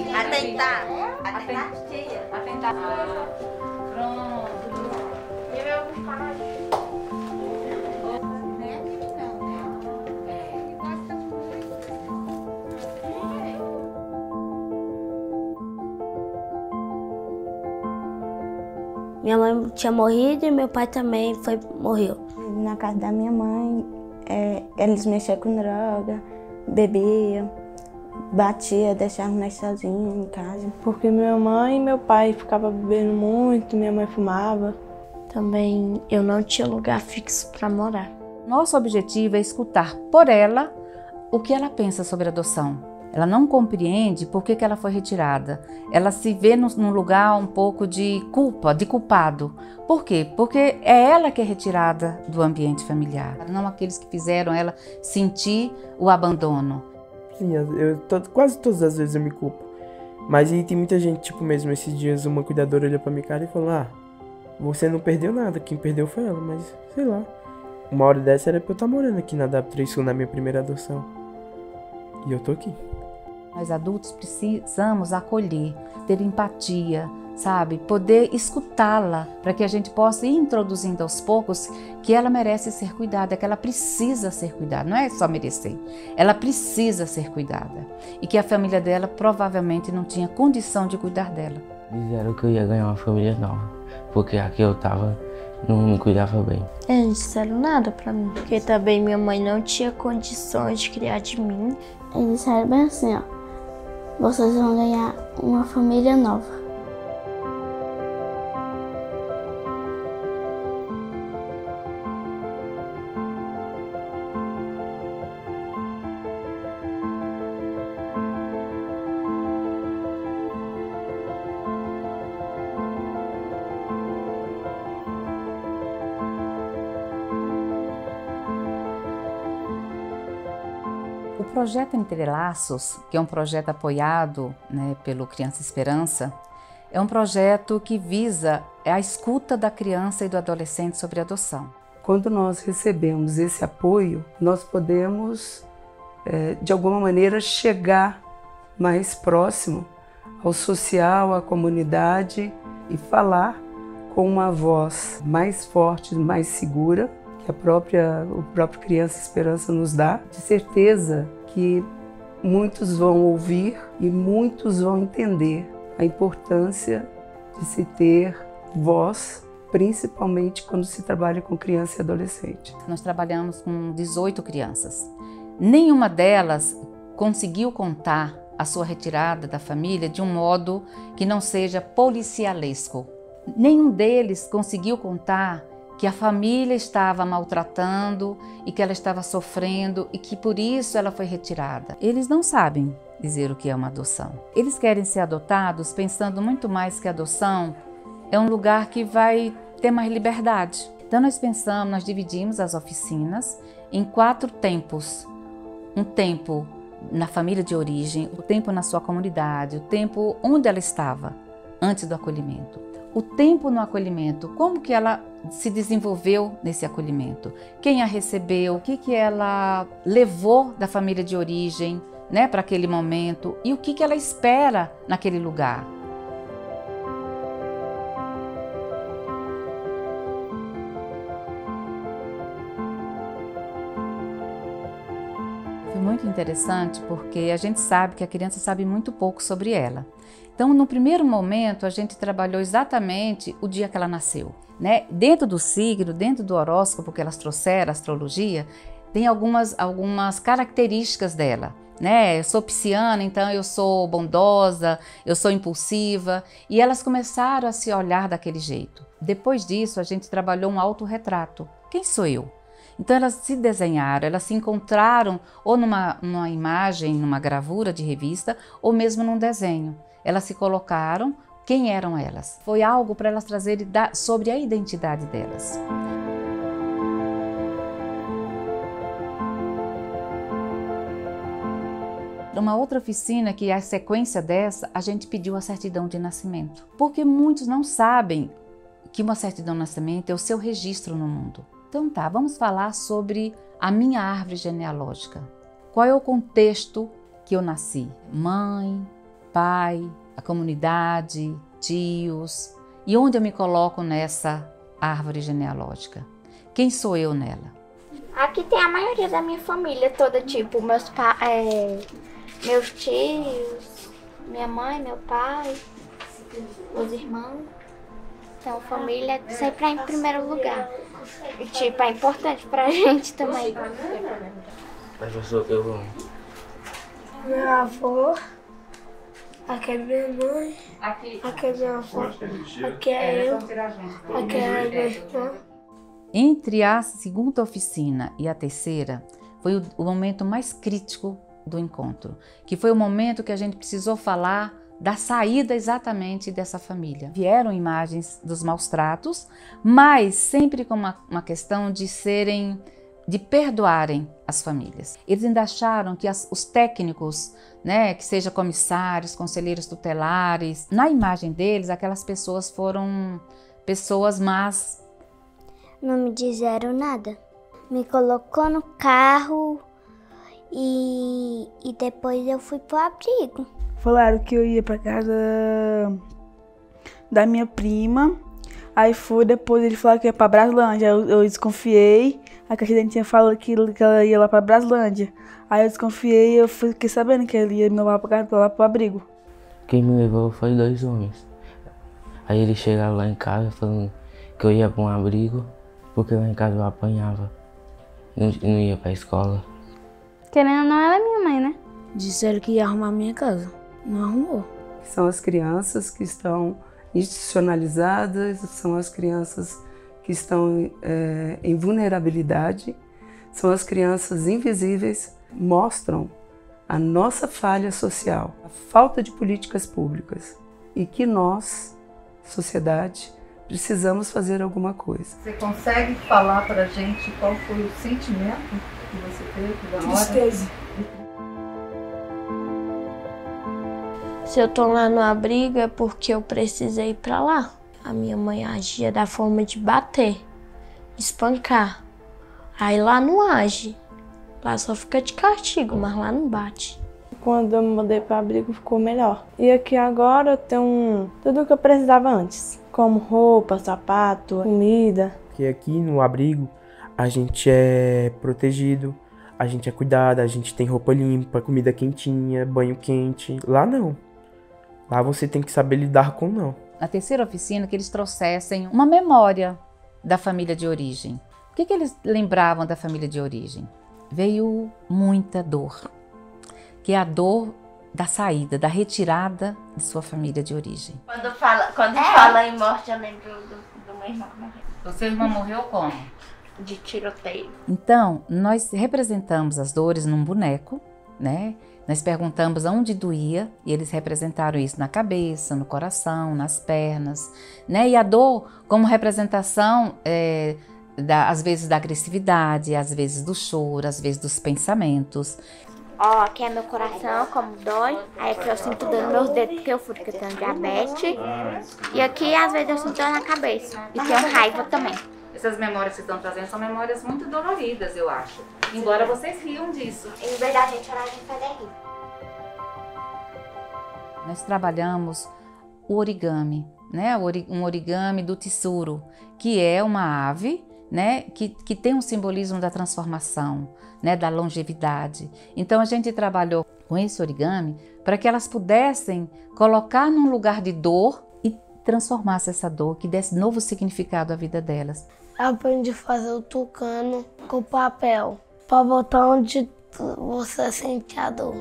Atentar. Atentar, tia. Atentar. Pronto. Minha mãe tinha morrido e meu pai também morreu. Na casa da minha mãe, eles mexiam com droga, bebiam, batia, deixavam nós sozinhos em casa. Porque minha mãe e meu pai ficavam bebendo muito, minha mãe fumava. Também eu não tinha lugar fixo para morar. Nosso objetivo é escutar por ela o que ela pensa sobre a adoção. Ela não compreende por que ela foi retirada. Ela se vê num lugar um pouco de culpa, de culpado. Por quê? Porque é ela que é retirada do ambiente familiar, não aqueles que fizeram ela sentir o abandono. Sim, quase todas as vezes eu me culpo. Mas aí tem muita gente, tipo mesmo, esses dias uma cuidadora olhou pra minha cara e falou: você não perdeu nada, quem perdeu foi ela, mas sei lá. Uma hora dessa era pra eu estar morando aqui na W3 Sul, na minha primeira adoção. E eu tô aqui. Nós adultos precisamos acolher, ter empatia, sabe? Poder escutá-la, para que a gente possa ir introduzindo aos poucos que ela merece ser cuidada, que ela precisa ser cuidada, não é só merecer, ela precisa ser cuidada. E que a família dela provavelmente não tinha condição de cuidar dela. Disseram que eu ia ganhar uma família nova, porque a que eu tava não me cuidava bem. Eles não disseram nada pra mim, porque também minha mãe não tinha condições de criar de mim. Eles disseram bem assim, vocês vão ganhar uma família nova. O projeto Entrelaços, que é um projeto apoiado, pelo Criança Esperança, é um projeto que visa a escuta da criança e do adolescente sobre adoção. Quando nós recebemos esse apoio, nós podemos, de alguma maneira, chegar mais próximo ao social, à comunidade e falar com uma voz mais forte, mais segura, que o próprio Criança Esperança nos dá, de certeza que muitos vão ouvir e muitos vão entender a importância de se ter voz, principalmente quando se trabalha com criança e adolescente. Nós trabalhamos com 18 crianças. Nenhuma delas conseguiu contar a sua retirada da família de um modo que não seja policialesco. Nenhum deles conseguiu contar que a família estava maltratando e que ela estava sofrendo e que por isso ela foi retirada. Eles não sabem dizer o que é uma adoção. Eles querem ser adotados pensando muito mais que a adoção é um lugar que vai ter mais liberdade. Então nós dividimos as oficinas em 4 tempos. Um tempo na família de origem, o tempo na sua comunidade, o tempo onde ela estava antes do acolhimento. O tempo no acolhimento, como que ela se desenvolveu nesse acolhimento, quem a recebeu, o que ela levou da família de origem, para aquele momento e o que ela espera naquele lugar. Foi muito interessante porque a gente sabe que a criança sabe muito pouco sobre ela. Então, no primeiro momento, a gente trabalhou exatamente o dia que ela nasceu. Dentro do signo, dentro do horóscopo que elas trouxeram, a astrologia, tem algumas características dela. Eu sou pisciana, então eu sou bondosa, eu sou impulsiva. E elas começaram a se olhar daquele jeito. Depois disso, a gente trabalhou um autorretrato. Quem sou eu? Então elas se desenharam, elas se encontraram ou numa imagem, numa gravura de revista, ou mesmo num desenho. Elas se colocaram, quem eram elas? Foi algo para elas trazerem sobre a identidade delas. Uma outra oficina, que é a sequência dessa, a gente pediu a certidão de nascimento. Porque muitos não sabem que uma certidão de nascimento é o seu registro no mundo. Então vamos falar sobre a minha árvore genealógica. Qual é o contexto que eu nasci? Mãe, pai, a comunidade, tios. E onde eu me coloco nessa árvore genealógica? Quem sou eu nela? Aqui tem a maioria da minha família toda, tipo, meus tios, minha mãe, meu pai, os irmãos. Então, família sempre é em primeiro lugar. E, tipo, é importante pra gente também. Mas pessoa que eu amo. Meu avô, aqui é minha mãe, aqui é minha avó, aqui é eu, aqui é minha irmã. Entre a segunda oficina e a terceira, foi o momento mais crítico do encontro, que foi o momento que a gente precisou falar da saída exatamente dessa família. Vieram imagens dos maus tratos, mas sempre com uma questão de perdoarem as famílias. Eles ainda acharam que os técnicos, né, que seja comissários, conselheiros tutelares, na imagem deles, aquelas pessoas foram pessoas más. Não me disseram nada. Me colocou no carro e depois eu fui pro abrigo. Falaram que eu ia pra casa da minha prima. Aí depois ele falou que ia pra Braslândia. Eu desconfiei. A caixa dentinha falou que ela ia lá pra Braslândia. Aí eu desconfiei e eu fiquei sabendo que ele ia me levar pra lá pro abrigo. Quem me levou foi 2 homens. Aí eles chegaram lá em casa falando que eu ia pra um abrigo, porque lá em casa eu apanhava. Não ia pra escola. Querendo ou não, ela é minha mãe, né? Disseram que ia arrumar minha casa. Não arrumou. São as crianças que estão institucionalizadas, são as crianças que estão em vulnerabilidade, são as crianças invisíveis, mostram a nossa falha social, a falta de políticas públicas e que nós, sociedade, precisamos fazer alguma coisa. Você consegue falar para a gente qual foi o sentimento que você teve da hora? Tristeza. Se eu tô lá no abrigo é porque eu precisei ir pra lá. A minha mãe agia da forma de bater, de espancar. Aí lá não age. Lá só fica de castigo, mas lá não bate. Quando eu me mudei para abrigo ficou melhor. E aqui agora eu tenho tudo o que eu precisava antes. Como roupa, sapato, comida. Porque aqui no abrigo a gente é protegido, a gente é cuidado, a gente tem roupa limpa, comida quentinha, banho quente. Lá não. Lá você tem que saber lidar com não. Na terceira oficina, que eles trouxessem uma memória da família de origem. O que eles lembravam da família de origem? Veio muita dor, que é a dor da saída, da retirada de sua família de origem. Quando fala em morte, eu lembro do meu irmão. O seu irmão morreu como? De tiroteio. Então, nós representamos as dores num boneco, né? Nós perguntamos aonde doía e eles representaram isso na cabeça, no coração, nas pernas, né? E a dor como representação, às vezes da agressividade, às vezes do choro, às vezes dos pensamentos. Ó, aqui é meu coração, como dói. Aí aqui eu sinto dor nos meus dedos porque eu fui, porque eu tenho diabetes. E aqui às vezes eu sinto dor na cabeça. E tenho raiva também. Essas memórias que estão trazendo são memórias muito doloridas, eu acho. Embora vocês riam disso. Em verdade, a gente chorar, a gente faz rir. Nós trabalhamos o origami, né? Um origami do tsuru, que é uma ave, né? Que tem um simbolismo da transformação, né? Da longevidade. Então a gente trabalhou com esse origami para que elas pudessem colocar num lugar de dor e transformasse essa dor, que desse novo significado à vida delas. Aprendi a fazer o tucano com papel, para botar onde você sente a dor.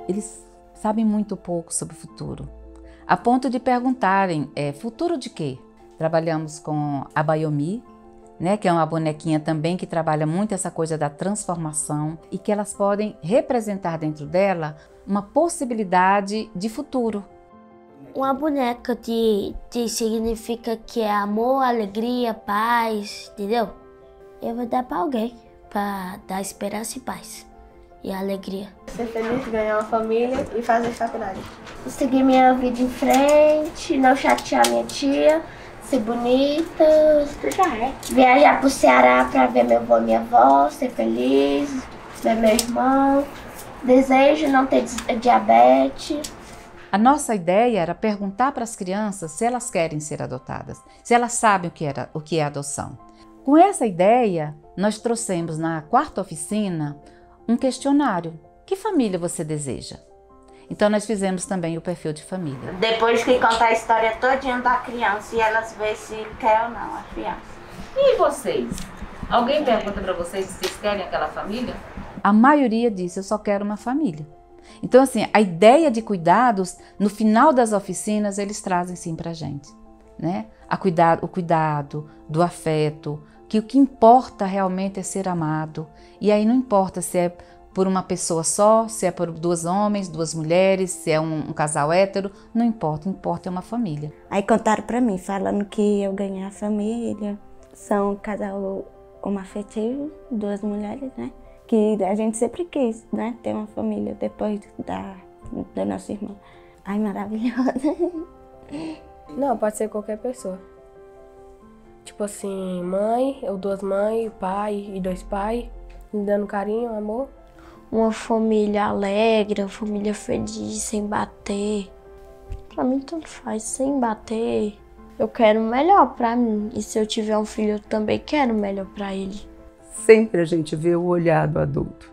Eles sabem muito pouco sobre o futuro, a ponto de perguntarem, futuro de quê? Trabalhamos com a Bayomi, né, que é uma bonequinha também que trabalha muito essa coisa da transformação e que elas podem representar dentro dela uma possibilidade de futuro. Uma boneca significa que é amor, alegria, paz, entendeu? Eu vou dar para alguém, para dar esperança e paz e alegria. Ser feliz, ganhar uma família e fazer faculdade. Seguir minha vida em frente, não chatear minha tia, ser bonita, viajar pro Ceará pra ver meu avô e minha avó, ser feliz, ver meu irmão. Desejo não ter diabetes. A nossa ideia era perguntar para as crianças se elas querem ser adotadas, se elas sabem o que é adoção. Com essa ideia, nós trouxemos na quarta oficina um questionário. Que família você deseja? Então nós fizemos também o perfil de família. Depois que contar a história todinha da criança e elas ver se quer ou não a criança. E vocês? Alguém pergunta para vocês se vocês querem aquela família? A maioria disse, eu só quero uma família. Então, assim, a ideia de cuidados, no final das oficinas, eles trazem sim pra gente, né? O cuidado, do afeto, que o que importa realmente é ser amado. E aí não importa se é por uma pessoa só, se é por 2 homens, 2 mulheres, se é um casal hétero, não importa, importa é uma família. Aí contaram pra mim, falando que eu ganhei a família, são um casal homoafetivo, 2 mulheres, né? Que a gente sempre quis, né, ter uma família depois da nossa irmã. Ai, maravilhosa. Não, pode ser qualquer pessoa. Tipo assim, mãe, ou 2 mães, pai e 2 pais, me dando carinho, amor. Uma família alegre, uma família feliz, sem bater. Pra mim tanto faz, sem bater. Eu quero o melhor pra mim. E se eu tiver um filho, eu também quero o melhor pra ele. Sempre a gente vê o olhar do adulto.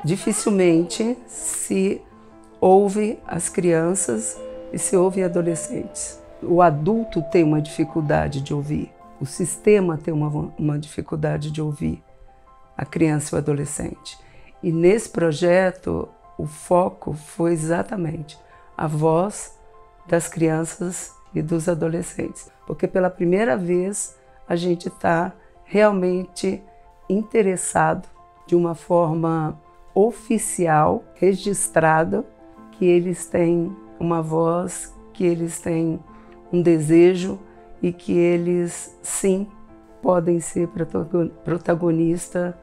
Dificilmente se ouve as crianças e se ouve adolescentes. O adulto tem uma dificuldade de ouvir, o sistema tem uma dificuldade de ouvir a criança e o adolescente. E nesse projeto, o foco foi exatamente a voz das crianças e dos adolescentes. Porque pela primeira vez, a gente está realmente interessado de uma forma oficial, registrada, que eles têm uma voz, que eles têm um desejo e que eles, sim, podem ser protagonistas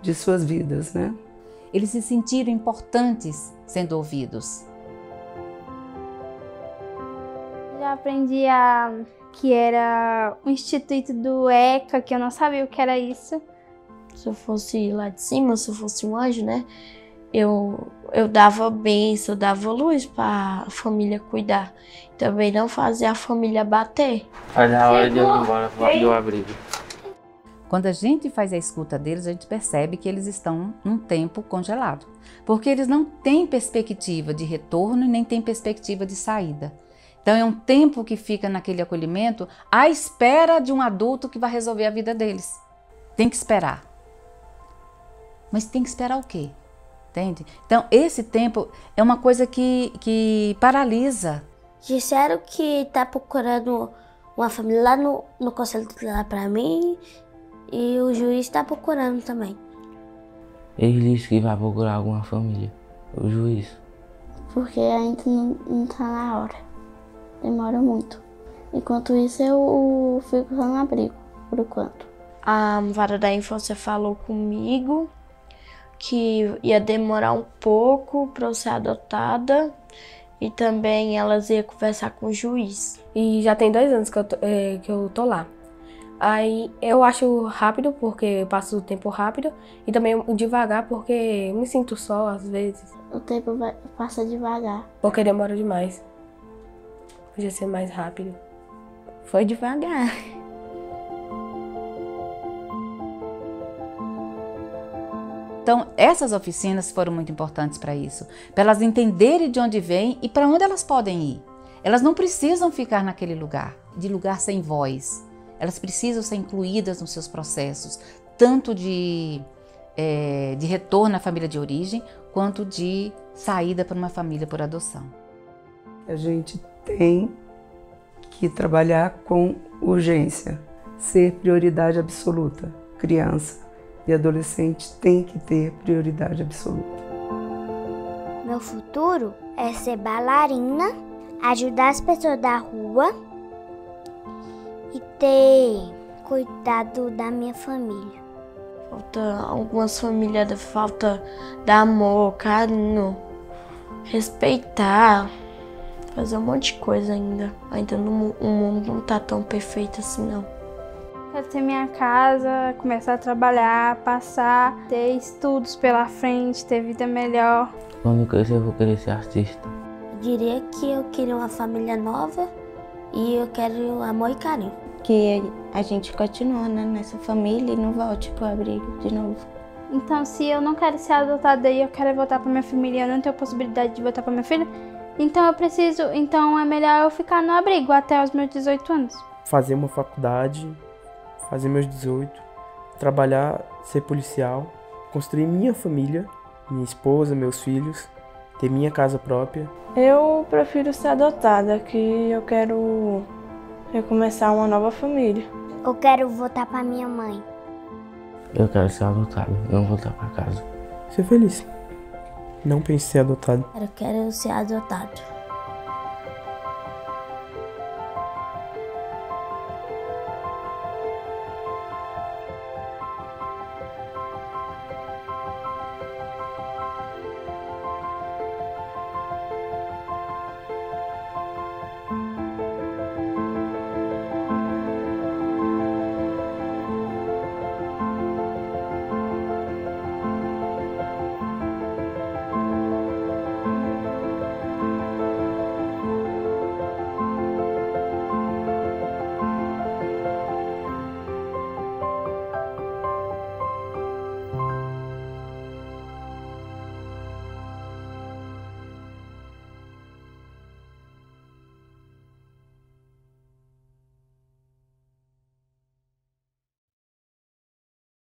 de suas vidas, né? Eles se sentiram importantes sendo ouvidos. Já aprendi que era o Instituto do ECA, que eu não sabia o que era isso. Se eu fosse lá de cima, se eu fosse um anjo, né? Eu dava bênção, eu dava luz para a família cuidar. Também não fazia a família bater. Olha a hora de eu ir embora do abrigo. Quando a gente faz a escuta deles, a gente percebe que eles estão num tempo congelado. Porque eles não têm perspectiva de retorno e nem têm perspectiva de saída. Então é um tempo que fica naquele acolhimento à espera de um adulto que vai resolver a vida deles. Tem que esperar. Mas tem que esperar o quê? Entende? Então esse tempo é uma coisa que paralisa. Disseram que tá procurando uma família lá no conselho lá pra mim e o juiz tá procurando também. Ele disse que vai procurar alguma família, o juiz. Porque ainda não tá na hora. Demora muito. Enquanto isso, eu fico só no abrigo, por enquanto. A vara da infância falou comigo que ia demorar um pouco para eu ser adotada e também elas iam conversar com o juiz. E já tem 2 anos que eu tô lá. Aí eu acho rápido porque passo o tempo rápido e também devagar porque me sinto só às vezes. O tempo passa devagar. Porque demora demais. Podia ser mais rápido. Foi devagar. Então, essas oficinas foram muito importantes para isso, para elas entenderem de onde vêm e para onde elas podem ir. Elas não precisam ficar naquele lugar, de lugar sem voz. Elas precisam ser incluídas nos seus processos, tanto de retorno à família de origem, quanto de saída para uma família por adoção. A gente tem que trabalhar com urgência, ser prioridade absoluta. Criança e adolescente tem que ter prioridade absoluta. Meu futuro é ser bailarina, ajudar as pessoas da rua e ter cuidado da minha família. Falta algumas famílias, falta dar amor, carinho, respeitar. Fazer um monte de coisa ainda. Ainda o mundo não tá tão perfeito assim, não. Quero ter minha casa, começar a trabalhar, passar, ter estudos pela frente, ter vida melhor. Quando eu crescer, eu vou querer ser artista. Eu diria que eu queria uma família nova e eu quero amor e carinho. Que a gente continue, né, nessa família e não volte pro abrigo de novo. Então, se eu não quero ser adotada e eu quero voltar pra minha família, eu não tenho possibilidade de voltar pra minha filha, então é melhor eu ficar no abrigo até os meus 18 anos. Fazer uma faculdade, fazer meus 18, trabalhar, ser policial, construir minha família, minha esposa, meus filhos, ter minha casa própria. Eu prefiro ser adotada, que eu quero recomeçar uma nova família. Eu quero voltar pra minha mãe. Eu quero ser adotado, não voltar pra casa. Ser feliz. Não pense em ser adotado. Eu quero ser adotado.